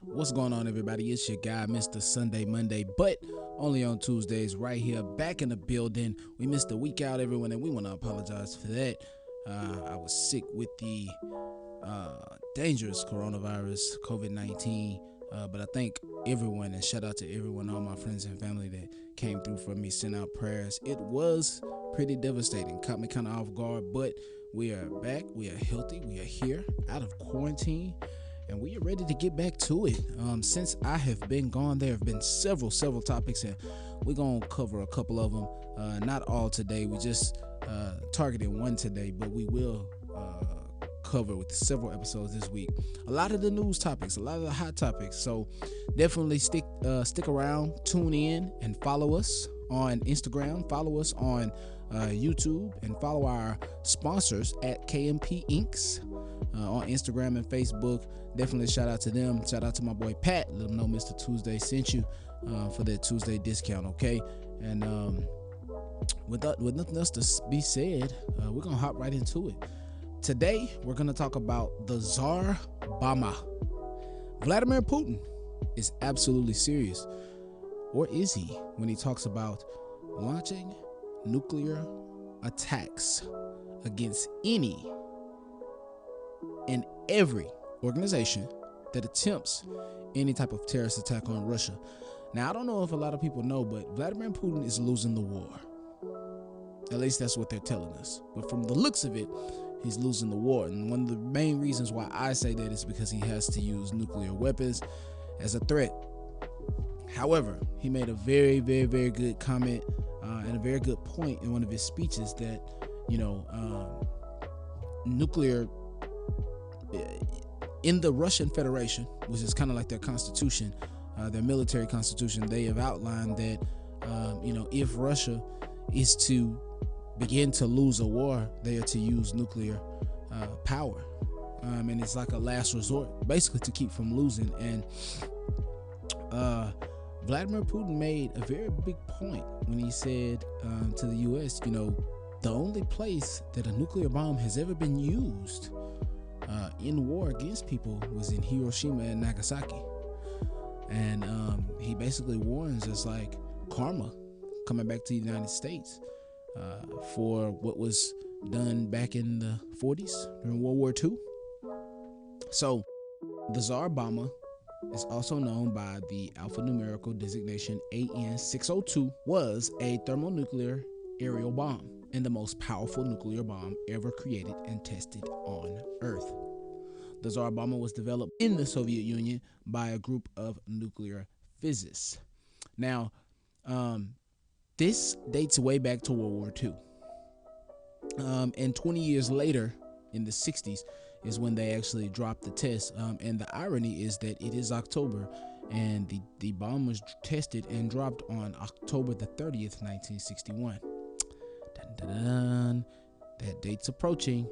What's going on, everybody? It's your guy, Mr. Sunday Monday, but only on Tuesdays, right here, back in the building. We missed a week out, everyone, and we want to apologize for that. I was sick with the dangerous coronavirus, COVID-19, but I thank everyone, and shout out to everyone, all my friends and family that came through for me, sent out prayers. It was pretty devastating, caught me kind of off guard, but we are back, we are healthy, we are here, out of quarantine, and we are ready to get back to it. Since I have been gone, there have been several topics, and we're going to cover a couple of them. Not all today, we just targeted one today, but we will cover with several episodes this week. A lot of the news topics, a lot of the hot topics, so definitely stick around, tune in, and follow us on Instagram, follow us on YouTube, and follow our sponsors at KMP Inks on Instagram and Facebook. Definitely shout out to them. Shout out to my boy Pat. Let him know Mr. Tuesday sent you for that Tuesday discount, okay? And with nothing else to be said, we're going to hop right into it. Today, we're going to talk about the Tsar Bomba. Vladimir Putin is absolutely serious, or is he, when he talks about launching nuclear attacks against any and every organization that attempts any type of terrorist attack on Russia. Now, I don't know if a lot of people know, but Vladimir Putin is losing the war. At least that's what they're telling us. But from the looks of it, he's losing the war. And one of the main reasons why I say that is because he has to use nuclear weapons as a threat. However, he made a very good comment and a very good point in one of his speeches that, nuclear in the Russian Federation, which is kind of like their constitution, their military constitution, they have outlined that, if Russia is to begin to lose a war, they are to use nuclear power. And it's like a last resort, basically, to keep from losing. And Vladimir Putin made a very big point when he said to the U.S., the only place that a nuclear bomb has ever been used in war against people was in Hiroshima and Nagasaki. And he basically warns us, like, karma coming back to the United States for what was done back in the 40s during World War II. So the Tsar Bomba is also known by the alphanumerical designation AN-602, was a thermonuclear aerial bomb and the most powerful nuclear bomb ever created and tested on Earth. The Tsar Bomba was developed in the Soviet Union by a group of nuclear physicists. Now, this dates way back to World War II. And 20 years later, in the 60s, is when they actually dropped the test. And the irony is that it is October, and the bomb was tested and dropped on October the 30th, 1961. Dun, dun, dun. That date's approaching.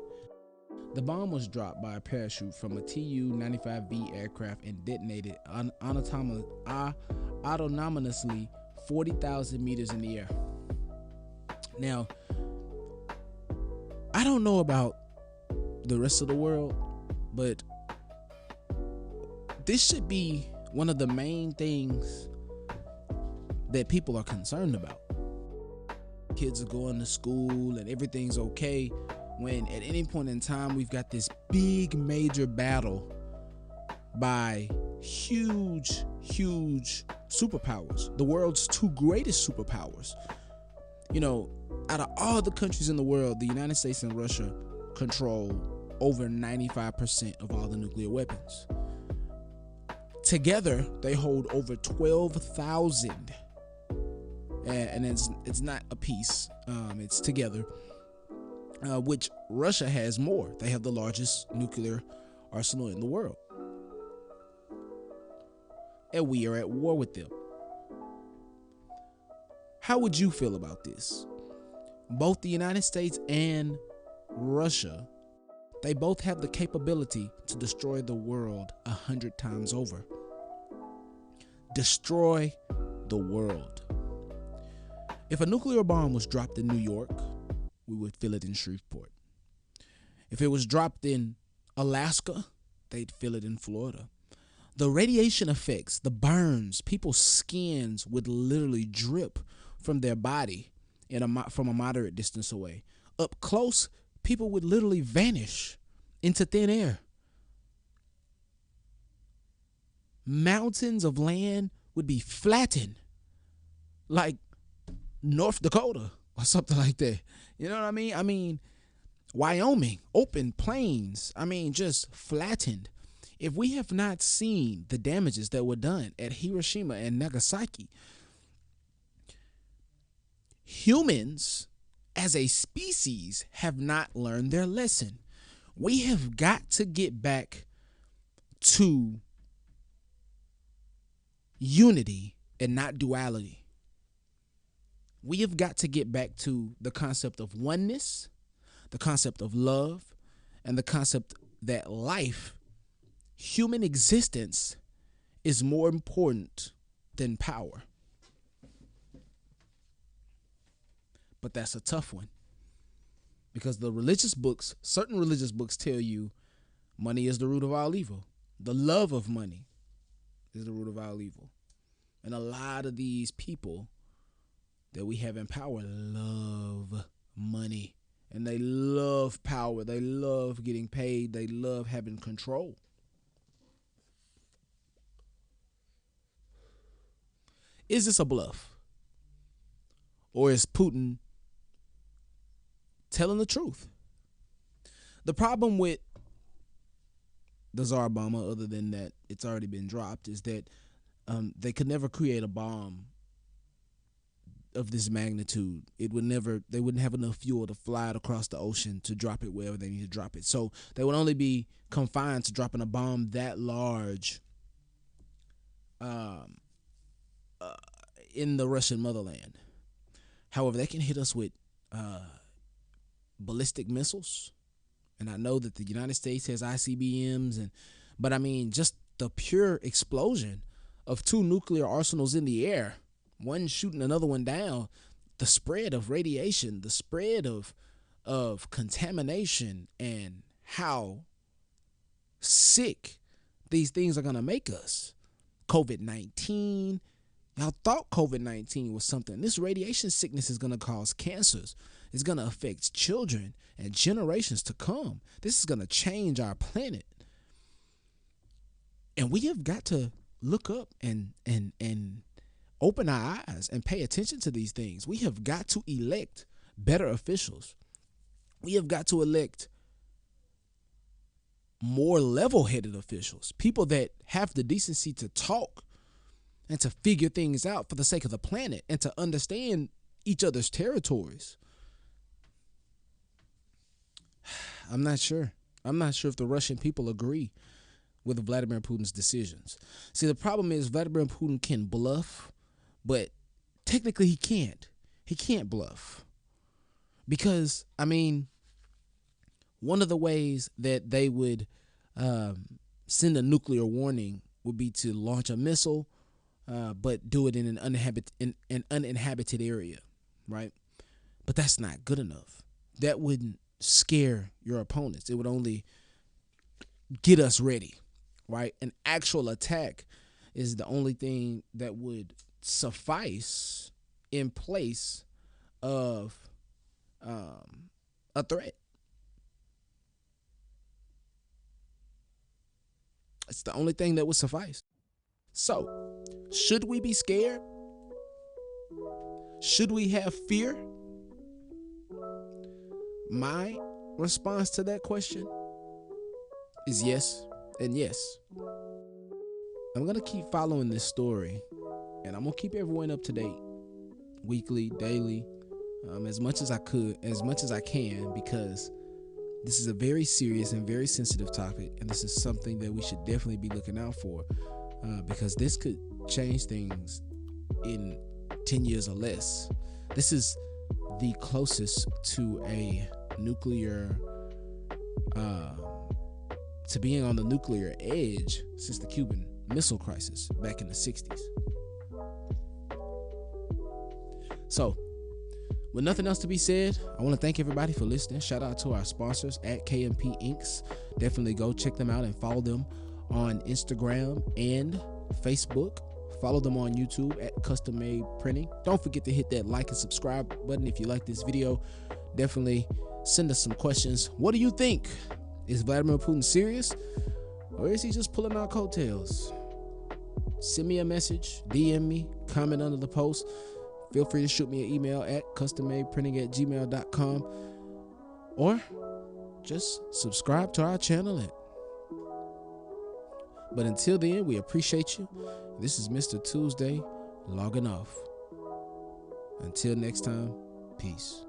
The bomb was dropped by a parachute from a Tu-95V aircraft and detonated autonomously 40,000 meters in the air. Now, I don't know about the rest of the world, but this should be one of the main things that people are concerned about. Kids are going to school and everything's okay, when at any point in time we've got this big major battle by huge superpowers, the world's two greatest superpowers. Out of all the countries in the world, the United States and Russia control over 95% of all the nuclear weapons. Together, they hold over 12,000, and it's not a piece, it's together, which Russia has more. They have the largest nuclear arsenal in the world, and we are at war with them. How would you feel about this? Both the United States and Russia, they both have the capability to destroy the world 100 times over. Destroy the world. If a nuclear bomb was dropped in New York, we would feel it in Shreveport. If it was dropped in Alaska, they'd feel it in Florida. The radiation effects, the burns, people's skins would literally drip from their body from a moderate distance away. Up close, people would literally vanish into thin air. Mountains of land would be flattened like North Dakota or something like that. You know what I mean? I mean, Wyoming, open plains. I mean, just flattened. If we have not seen the damages that were done at Hiroshima and Nagasaki, humans as a species have not learned their lesson. We have got to get back to unity and not duality. We have got to get back to the concept of oneness, the concept of love, and the concept that life, human existence, is more important than power. But that's a tough one, because the religious books, certain religious books, tell you money is the root of all evil. The love of money is the root of all evil. And a lot of these people that we have in power love money, and they love power. They love getting paid. They love having control. Is this a bluff? Or is Putin telling the truth? The problem with the Tsar Bomba, other than that it's already been dropped, is that they could never create a bomb of this magnitude. They wouldn't have enough fuel to fly it across the ocean to drop it wherever they need to drop it. So they would only be confined to dropping a bomb that large in the Russian motherland. However, they can hit us with ballistic missiles, and I know that the United States has ICBMs, but I mean, just the pure explosion of two nuclear arsenals in the air, one shooting another one down, the spread of radiation, the spread of contamination, and how sick these things are gonna make us. COVID-19. Y'all thought COVID-19 was something. This radiation sickness is going to cause cancers. It's going to affect children and generations to come. This is going to change our planet. And we have got to look up and open our eyes and pay attention to these things. We have got to elect better officials. We have got to elect more level-headed officials, people that have the decency to talk and to figure things out for the sake of the planet and to understand each other's territories. I'm not sure. I'm not sure if the Russian people agree with Vladimir Putin's decisions. See, the problem is Vladimir Putin can bluff, but technically he can't. He can't bluff. Because, I mean, one of the ways that they would send a nuclear warning would be to launch a missile, but do it in an uninhabited area, right? But that's not good enough. That wouldn't scare your opponents. It would only get us ready, right? An actual attack is the only thing that would suffice in place of a threat. It's the only thing that would suffice. So, should we be scared? Should we have fear? My response to that question is yes and yes. I'm going to keep following this story, and I'm going to keep everyone up to date weekly, daily, as much as I can, because this is a very serious and very sensitive topic, and this is something that we should definitely be looking out for, because this could change things in 10 years or less. This is the closest to a nuclear, to being on the nuclear edge since the Cuban Missile Crisis back in the 60s. So, with nothing else to be said, I want to thank everybody for listening. Shout out to our sponsors at KMP Inks. Definitely go check them out and follow them on Instagram and Facebook. Follow them on YouTube at Custom Made Printing. Don't forget to hit that like and subscribe button if you like this video. Definitely send us some questions. What do you think? Is Vladimir Putin serious, or is he just pulling out coattails? Send me a message, DM me, comment under the post. Feel free to shoot me an email at custommadeprinting@gmail.com, or just subscribe to our channel. But until then, we appreciate you. This is Mr. Tuesday logging off. Until next time, peace.